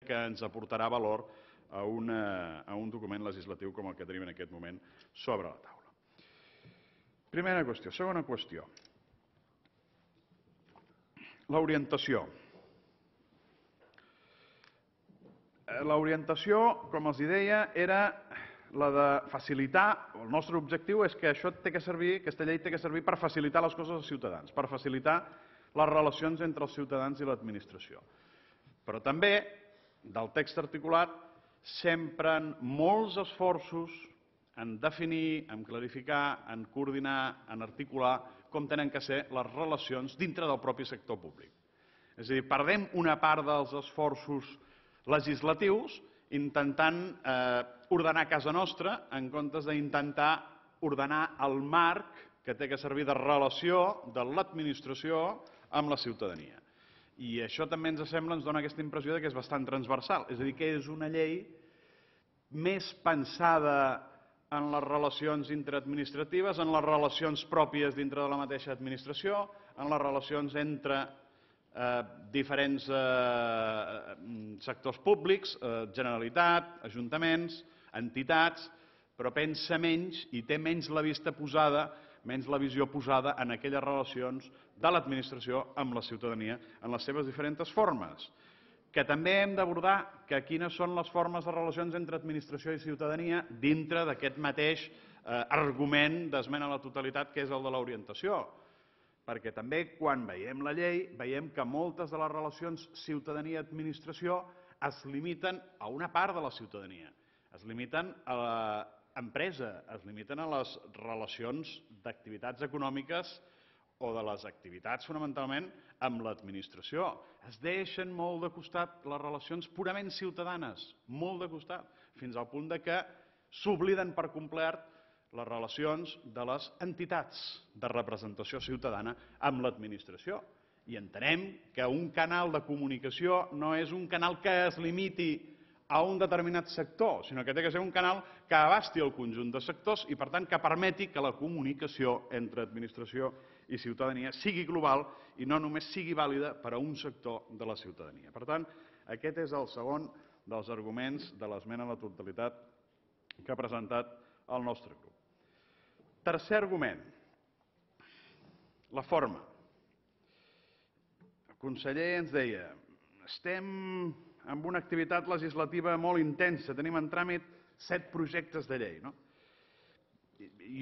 que ens aportarà valor a un document legislatiu com el que tenim en aquest moment sobre la taula. Primera qüestió. Segona qüestió. L'orientació. L'orientació, com els deia, era la de facilitar, el nostre objectiu és que això té que servir, aquesta llei té que servir per facilitar les coses als ciutadans, per facilitar les relacions entre els ciutadans i l'administració. Però també, del text articulat, s'empren molts esforços en definir, en clarificar, en coordinar, en articular com tenen que ser les relacions dintre del propi sector públic. És a dir, perdem una part dels esforços legislatius intentant ordenar casa nostra en comptes d'intentar ordenar el marc que té que servir de relació de l'administració amb la ciutadania. I això també ens sembla, ens dona aquesta impressió que és bastant transversal, és a dir, que és una llei més pensada en les relacions interadministratives, en les relacions pròpies dintre de la mateixa administració, en les relacions entre diferents sectors públics, Generalitat, ajuntaments, entitats, però pensa menys i té menys la vista posada, menys la visió posada en aquelles relacions de l'administració amb la ciutadania en les seves diferents formes. Que també hem d'abordar quines són les formes de relacions entre administració i ciutadania dintre d'aquest mateix argument d'esmena a la totalitat que és el de l'orientació. Perquè també quan veiem la llei veiem que moltes de les relacions ciutadania-administració es limiten a una part de la ciutadania, es limiten a l'empresa, es limiten a les relacions d'activitats econòmiques o de les activitats fonamentalment amb l'administració. Es deixen molt de costat les relacions purament ciutadanes, molt de costat, fins al punt que s'obliden per complet les relacions de les entitats de representació ciutadana amb l'administració. I entenem que un canal de comunicació no és un canal que es limiti a un determinat sector, sinó que té que ser un canal que abasti el conjunt de sectors i, per tant, que permeti que la comunicació entre administració i ciutadania sigui global i no només sigui vàlida per a un sector de la ciutadania. Per tant, aquest és el segon dels arguments de l'esmena a la totalitat que ha presentat el nostre grup. Tercer argument, la forma. El conseller ens deia, estem en una activitat legislativa molt intensa, tenim en tràmit 7 projectes de llei.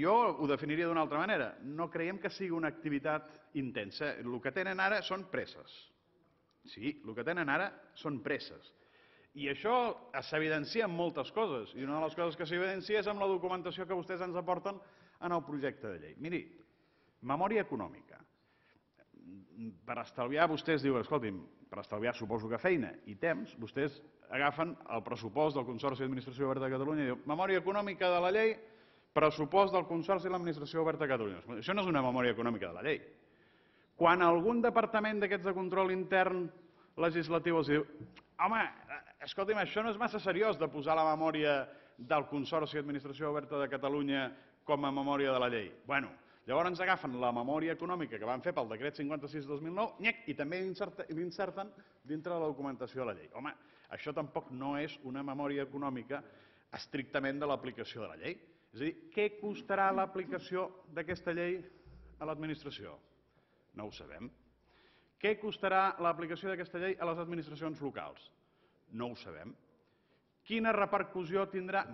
Jo ho definiria d'una altra manera, no creiem que sigui una activitat intensa, el que tenen ara són presses. Sí, el que tenen ara són presses. I això s'evidencia en moltes coses, i una de les coses que s'evidencia és amb la documentació que vostès ens aporten en el projecte de llei. Miri, memòria econòmica. Per estalviar, vostès diuen, escolti'm, per estalviar suposo que feina i temps, vostès agafen el pressupost del Consorci d'Administració Oberta de Catalunya i diuen, memòria econòmica de la llei, pressupost del Consorci de l'Administració Oberta de Catalunya. Això no és una memòria econòmica de la llei. Quan algun departament d'aquests de control intern legislatiu els diu, home, escolti'm, això no és massa seriós de posar la memòria del Consorci d'Administració Oberta de Catalunya com a memòria de la llei. Bueno, llavors agafen la memòria econòmica que van fer pel decret 56/2009 i també l'inserten dintre de la documentació de la llei. Home, això tampoc no és una memòria econòmica estrictament de l'aplicació de la llei. És a dir, què costarà l'aplicació d'aquesta llei a l'administració? No ho sabem. Què costarà l'aplicació d'aquesta llei a les administracions locals? No ho sabem. Quina repercussió tindrà?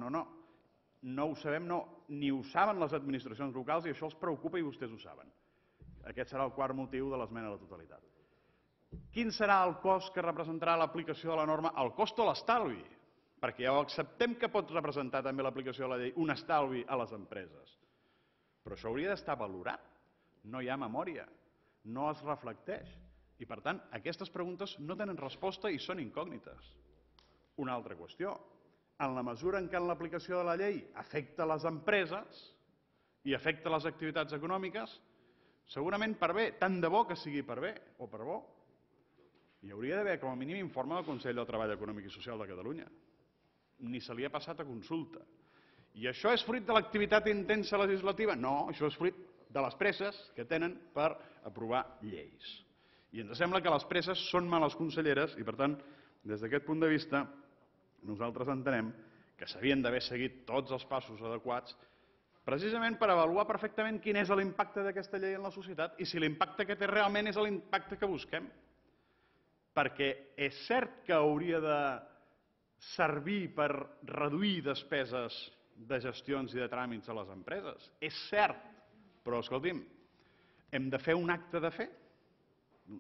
No ho sabem, ni ho saben les administracions locals i això els preocupa i vostès ho saben. Aquest serà el quart motiu de l'esmena a la totalitat. Quin serà el cost que representarà l'aplicació de la norma? El cost o l'estalvi? Perquè ja ho acceptem que pot representar també l'aplicació de la llei un estalvi a les empreses. Però això hauria d'estar valorat. No hi ha memòria, no es reflecteix. I, per tant, aquestes preguntes no tenen resposta i són incògnites. Una altra qüestió. En la mesura en què l'aplicació de la llei afecta les empreses i afecta les activitats econòmiques, segurament per bé, tant de bo que sigui per bé o per bo. Hi hauria d'haver com a mínim informe del Consell del Treball Econòmic i Social de Catalunya. Ni se li ha passat a consulta. I això és fruit de l'activitat intensa legislativa? No, això és fruit de les presses que tenen per aprovar lleis. I ens sembla que les presses són males conselleres i, per tant, Des d'aquest punt de vista, nosaltres entenem que s'havien d'haver seguit tots els passos adequats precisament per avaluar perfectament quin és l'impacte d'aquesta llei en la societat i si l'impacte que té realment és l'impacte que busquem. Perquè és cert que hauria de servir per reduir despeses de gestions i de tràmits a les empreses. És cert, però escolti'm, hem de fer un acte de fe.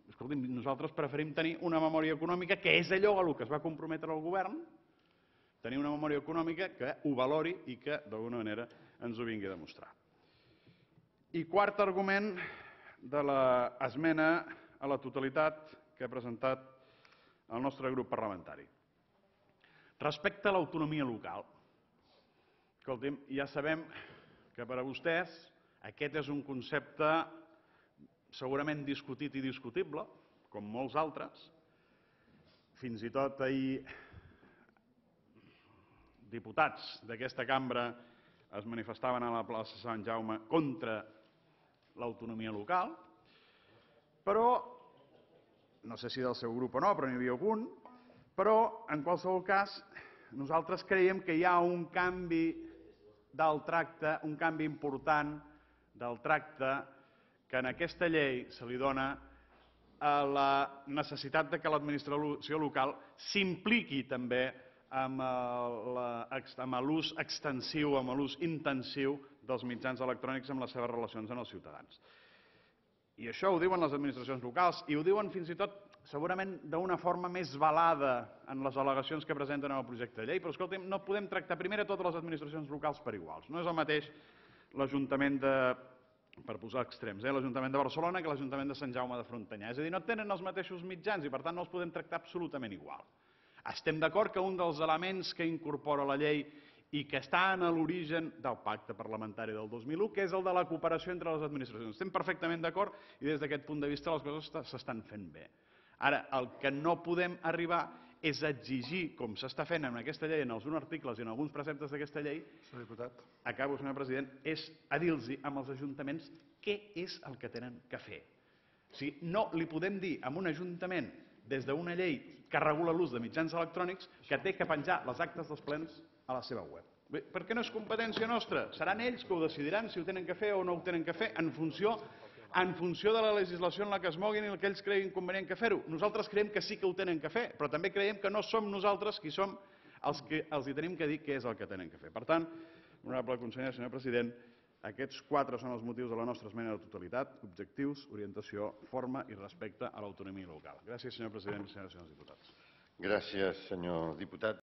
Escolti'm, nosaltres preferim tenir una memòria econòmica, que és allò a què es va comprometre el govern, tenir una memòria econòmica que ho valori i que, d'alguna manera, ens ho vingui a demostrar. I quart argument de l'esmena a la totalitat que ha presentat el nostre grup parlamentari. Respecte a l'autonomia local. Escolti'm, ja sabem que per a vostès aquest és un concepte segurament discutit i discutible, com molts altres. Fins i tot ahir diputats d'aquesta cambra es manifestaven a la plaça Sant Jaume contra l'autonomia local, però, no sé si del seu grup o no, però n'hi havia algun, però en qualsevol cas nosaltres creiem que hi ha un canvi del tracte, un canvi important del tracte que en aquesta llei se li dona a la necessitat que l'administració local s'impliqui també amb l'ús extensiu, amb l'ús intensiu dels mitjans electrònics en les seves relacions amb els ciutadans. I això ho diuen les administracions locals i ho diuen fins i tot segurament d'una forma més velada en les al·legacions que presenten en el projecte de llei, però escolti'm, no podem tractar primer a totes les administracions locals per iguals. No és el mateix l'Ajuntament de, per posar extrems, l'Ajuntament de Barcelona que l'Ajuntament de Sant Jaume de Frontanyà. És a dir, no tenen els mateixos mitjans i per tant no els podem tractar absolutament igual. Estem d'acord que un dels elements que incorpora la llei i que està en l'origen del pacte parlamentari del 2001, que és el de la cooperació entre les administracions. Estem perfectament d'acord i des d'aquest punt de vista les coses s'estan fent bé. Ara, el que no podem arribar és exigir, com s'està fent en aquesta llei, en alguns articles i en alguns preceptes d'aquesta llei, acabo, senyor president, és a dir-los als ajuntaments què és el que tenen que fer. O sigui, no li podem dir a un ajuntament des d'una llei que regula l'ús de mitjans electrònics que té que penjar les actes dels plens a la seva web. Perquè no és competència nostra. Seran ells que ho decidiran si ho tenen que fer o no ho tenen que fer en funció de la legislació en la que es moguin i el que ells creguin convenient que fer-ho. Nosaltres creiem que sí que ho tenen que fer, però també creiem que no som nosaltres qui som els que els tenim que dir què és el que tenen que fer. Per tant, honorable conseller, senyor president, aquests 4 són els motius de la nostra esmena a la totalitat: objectius, orientació, forma i respecte a l'autonomia local. Gràcies, senyor president, senyores i senyors diputats. Gràcies, senyor diputat.